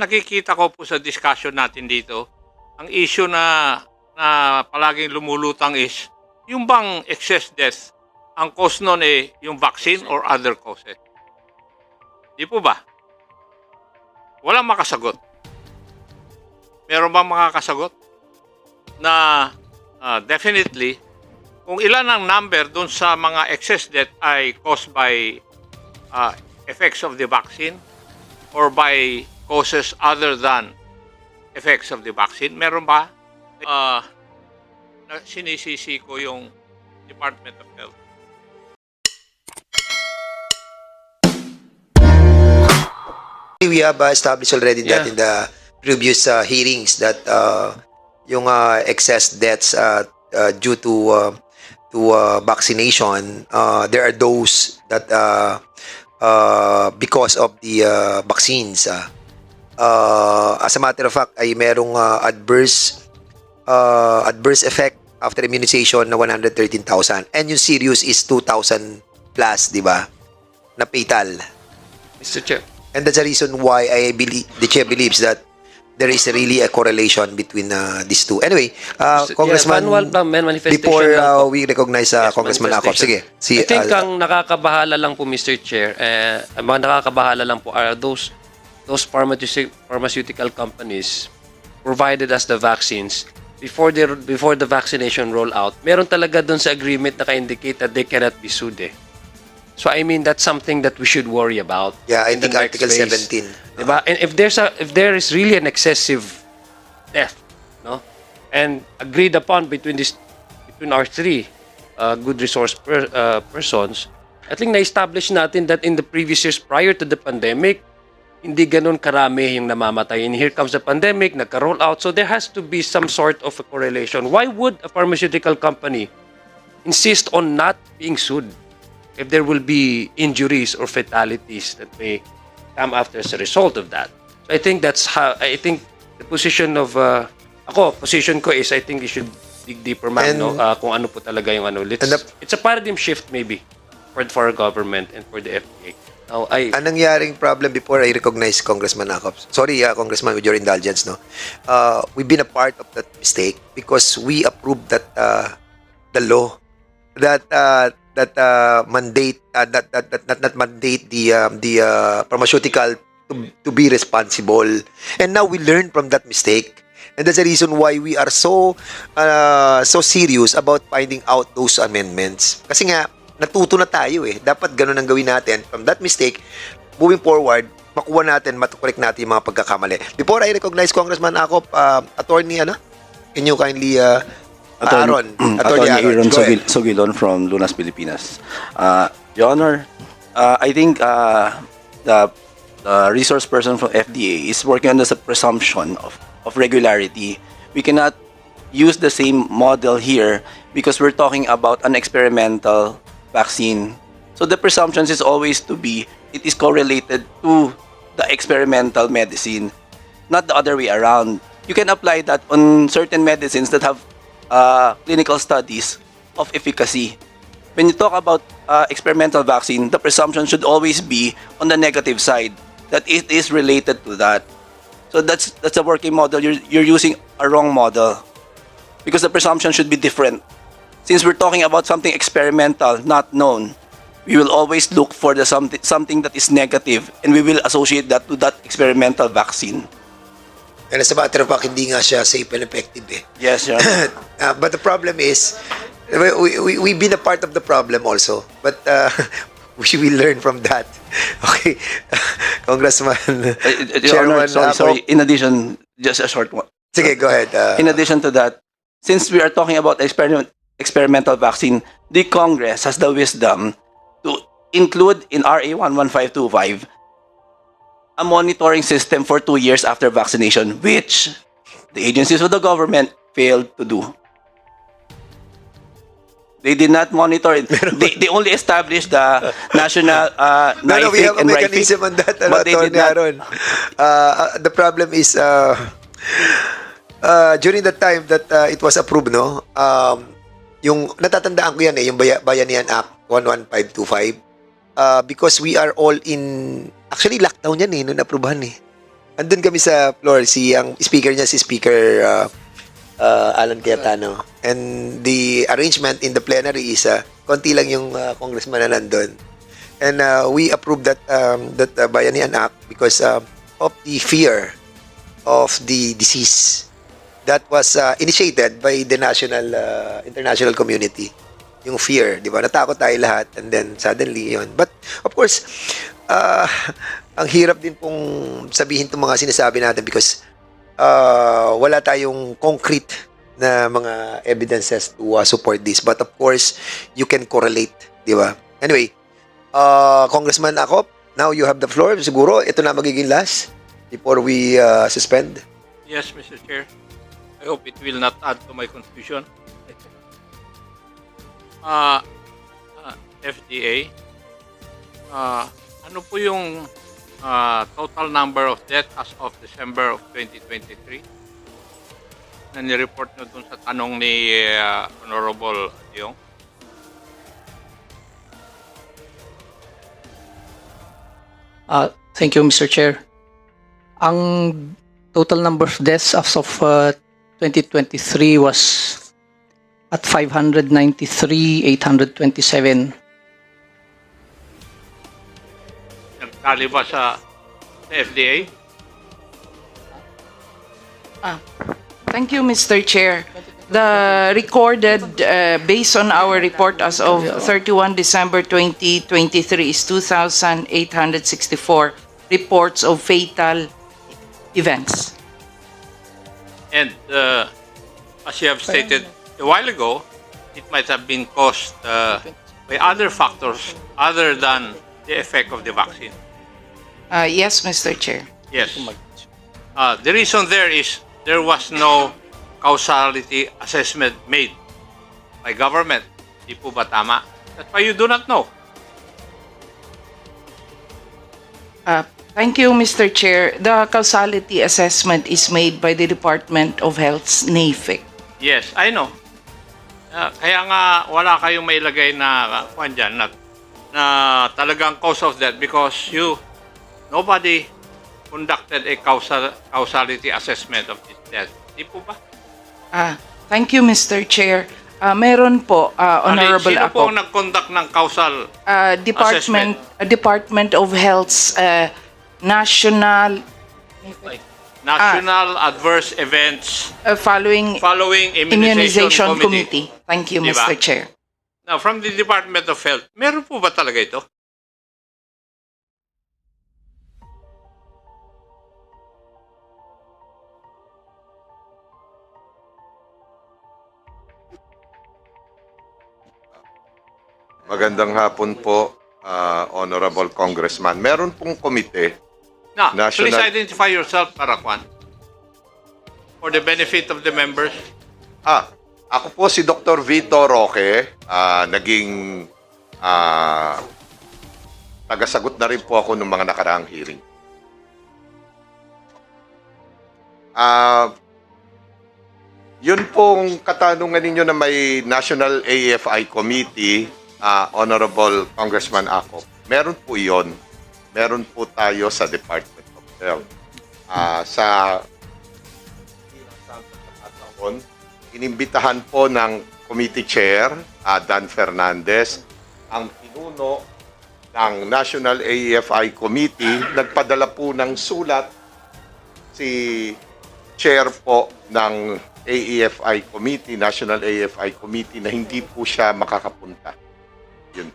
Nakikita ko po sa discussion natin dito, ang issue na palaging lumulutang is, yung bang excess death, ang cause nun yung vaccine or other causes? Di po ba? Walang makasagot. Meron bang makakasagot? Na definitely, kung ilan ang number dun sa mga excess death ay caused by effects of the vaccine or by causes other than effects of the vaccine, meron ba? Sinisisi ko yung Department of Health. We have established already that in the previous hearings that yung excess deaths due to vaccination, there are those that because of the vaccines. As a matter of fact, ay merong adverse effect after immunization na 113,000. And yung serious is 2,000 plus, di ba? Na fatal. Mr. Chair. And that's the reason why the chair believes that there is really a correlation between these two. Anyway, Congressman, before we recognize Congressman Acop, sige. I think ang nakakabahala lang po, Mr. Chair, mga nakakabahala lang po are those pharmaceutical companies provided us the vaccines before the vaccination rollout. Meron talaga dun sa agreement na ka-indicate that they cannot be sued eh. So I mean, that's something that we should worry about. Yeah, I think Article 17. Diba? And if there is really an excessive death, no, and agreed upon between our three good resource persons, I think na-establish natin that in the previous years prior to the pandemic, hindi ganun karami yung namamatay. And here comes the pandemic, nagka-roll out. So there has to be some sort of a correlation. Why would a pharmaceutical company insist on not being sued if there will be injuries or fatalities that may come after as a result of that? So I think that's how, I think the position of, position ko is I think you should dig deeper, ma'am, no? Kung ano po talaga yung ano. It's a paradigm shift maybe for our government and for the FDA. Now, anong nangyaring problem before I recognize Congressman Acop? Sorry, Congressman, with your indulgence, no? We've been a part of that mistake because we approved that the law that mandate that mandate the pharmaceutical to be responsible, and now we learn from that mistake, and that's the reason why we are so serious about finding out those amendments. Kasi nga natuto na tayo eh. Dapat ganun ang gawin natin. From that mistake, moving forward, makuha natin, matukorek natin yung mga pagkakamali. Before I recognize Congressman Acop, Attorney, can you kindly Attorney Aaron Sogilon from Lunas, Pilipinas. Your Honor, I think the resource person from FDA is working on the presumption of regularity. We cannot use the same model here because we're talking about an experimental vaccine. So the presumption is always to be it is correlated to the experimental medicine, not the other way around. You can apply that on certain medicines that have clinical studies of efficacy. When you talk about experimental vaccine, the presumption should always be on the negative side, that it is related to that. So that's a working model. You're using a wrong model because the presumption should be different. Since we're talking about something experimental, not known, we will always look for the something that is negative, and we will associate that to that experimental vaccine. And as a matter of fact, hindi nga siya safe and effective eh. Yes, sir. But the problem is, we've been a part of the problem also. But we will learn from that. Okay. Congressman, Chairman, sorry. In addition, just a short one. Sige, go ahead. In addition to that, since we are talking about experimental vaccine, the Congress has the wisdom to include in RA 11525 a monitoring system for 2 years after vaccination, which the agencies of the government failed to do. They did not monitor it. They only established the national we have a mechanism on that. But they did not. The problem is during the time that it was approved, no, yung natatandaan ko yan eh, yung Bayanihan Act 11525, because we are all in, actually lockdown yan eh, nung aprubahan eh. andun kami sa floor, ang speaker niya, si Speaker Alan Cayetano. And the arrangement in the plenary is, konti lang yung congressman na nandun. And we approved that Bayanihan Act because of the fear of the disease that was initiated by the international community. Yung fear, di ba? Natakot tayo lahat and then suddenly yun. But of course, ang hirap din pong sabihin itong mga sinasabi natin because wala tayong concrete na mga evidences to support this. But of course, you can correlate, di ba? Anyway, Congressman Akop, now you have the floor. Siguro, ito na magiging last before we suspend. Yes, Mr. Chair. I hope it will not add to my confusion. FDA, ano po yung total number of deaths as of December of 2023 na nireport nyo dun sa tanong ni Honorable Diong? Thank you, Mr. Chair. Ang total number of deaths as of 2023 was at 593,827. Nagtali ba sa FDA? Thank you, Mr. Chair. The recorded, based on our report as of 31 December 2023, is 2,864 reports of fatal events. And as you have stated a while ago, it might have been caused by other factors other than the effect of the vaccine. Yes, Mr. Chair. Yes. The reason there is there was no causality assessment made by government. Di po ba tama? That's why you do not know. Thank you, Mr. Chair. The causality assessment is made by the Department of Health's NAFIC. Yes, I know. Kaya nga wala kayong mailagay na kuwan dyan na talagang cause of death because nobody conducted a causality assessment of this death. Di po ba? Thank you, Mr. Chair. Meron po, Honorable Sino po Ako. ang nag-conduct ng causal assessment? Department of Health's National Adverse Events following Immunization Committee. Thank you, Di ba? Mr. Chair. Now, from the Department of Health, meron po ba talaga ito? Magandang hapon po, Honorable Congressman. Meron pong komite. Now, National- please identify yourself, Parakwan, for the benefit of the members. Ako po si Dr. Vito Roque. Naging tagasagot na rin po ako ng mga nakaraang hearing. Yun pong katanungan ninyo na may National AFI Committee, Honorable Congressman Ako. Meron po yon. Meron po tayo sa Department of Health. Sa panahon, inimbitahan po ng Committee Chair, Dan Fernandez, ang pinuno ng National AFI Committee. Nagpadala po ng sulat si Chair po ng AEFI Committee, National AFI Committee, na hindi po siya makakapunta. Yun.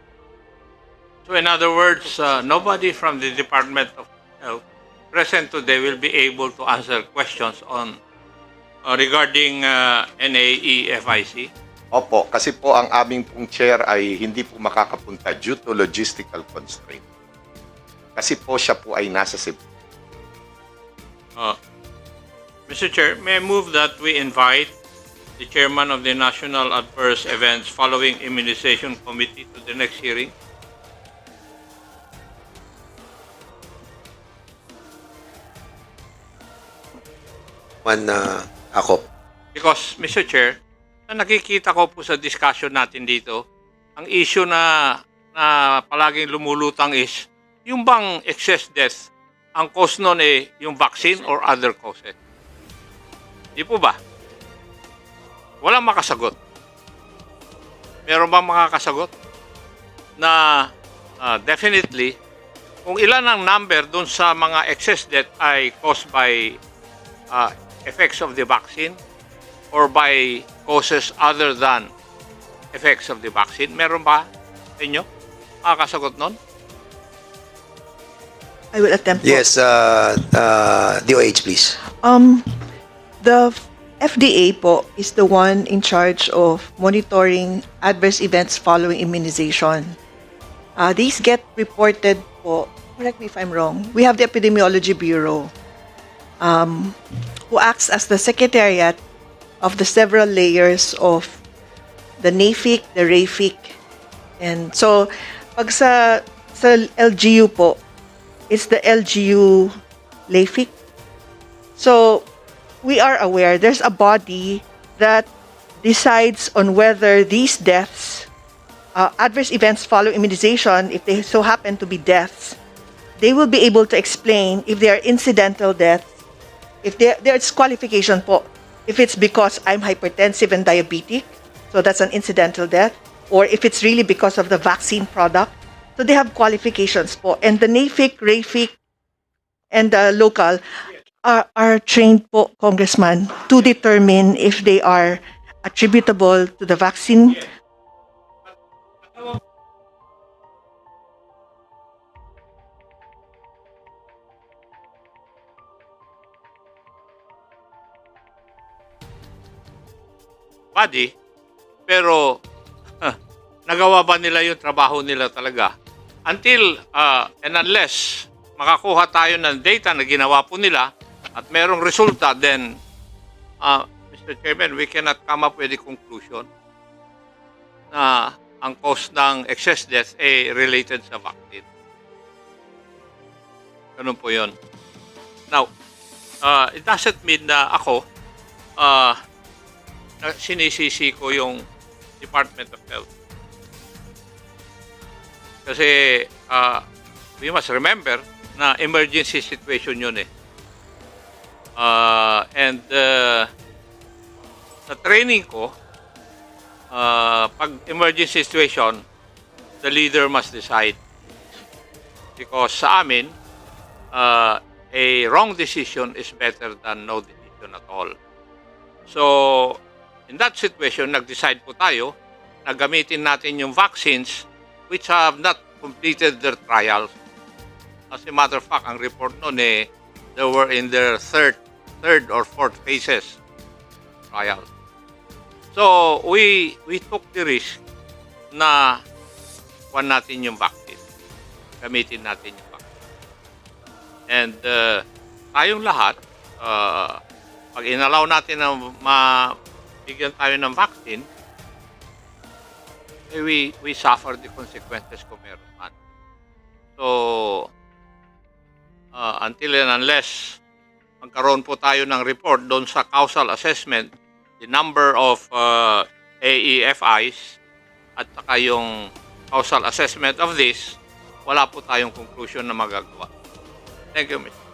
So in other words, nobody from the Department of Health present today will be able to answer questions on regarding NAEFIC. Opo, kasi po ang aming pong chair ay hindi po makakapunta due to logistical constraint. Kasi po siya po ay nasa Cebu. Mr. Chair, may I move that we invite the chairman of the National Adverse Events Following Immunization Committee to the next hearing? Ako. Because, Mr. Chair, na nakikita ko po sa discussion natin dito, ang issue na palaging lumulutang is, yung bang excess death ang cause nun yung vaccine or other causes? Di po ba? Walang makasagot. Meron bang makakasagot? Na definitely, kung ilan ang number dun sa mga excess death ay caused by effects of the vaccine or by causes other than effects of the vaccine, meron ba sa inyo makakasagot nun? I will attempt. Yes, DOH, please. The FDA po is the one in charge of monitoring adverse events following immunization. These get reported po, correct me if I'm wrong, we have the Epidemiology Bureau, who acts as the secretariat of the several layers of the NAFIC, the RAFIC. And so, pag sa LGU po, it's the LGU LAFIC. So, we are aware there's a body that decides on whether these deaths, adverse events following immunization, if they so happen to be deaths, they will be able to explain if they are incidental deaths, if there's qualification po, if it's because I'm hypertensive and diabetic, so that's an incidental death, or if it's really because of the vaccine product. So they have qualifications po. And the NAFIC, RAFIC, and the local are trained po, Congressman, to determine if they are attributable to the vaccine. Body, pero nagawa ba nila yung trabaho nila talaga? Until and unless makakuha tayo ng data na ginawa po nila at merong resulta, then Mr. Chairman, we cannot come up with a conclusion na ang cause ng excess death ay related sa vaccine. Ganun po yun. Now, it doesn't mean na ako na sinisisi ko yung Department of Health. Kasi we must remember na emergency situation yun eh. And sa training ko, pag emergency situation, the leader must decide. Because sa amin, a wrong decision is better than no decision at all. So, in that situation, nag-decide po tayo na gamitin natin yung vaccines which have not completed their trials. As a matter of fact, ang report nun they were in their third or fourth phases trial. So, we took the risk na kuhan natin yung vaccine. Gamitin natin yung vaccine. And tayong lahat, pag inalaw natin na bigyan tayo ng vaccine, we suffer the consequences kung meron man. So, until and unless magkaroon po tayo ng report doon sa causal assessment, the number of AEFIs at saka yung causal assessment of this, wala po tayong conclusion na magagawa. Thank you, Mr.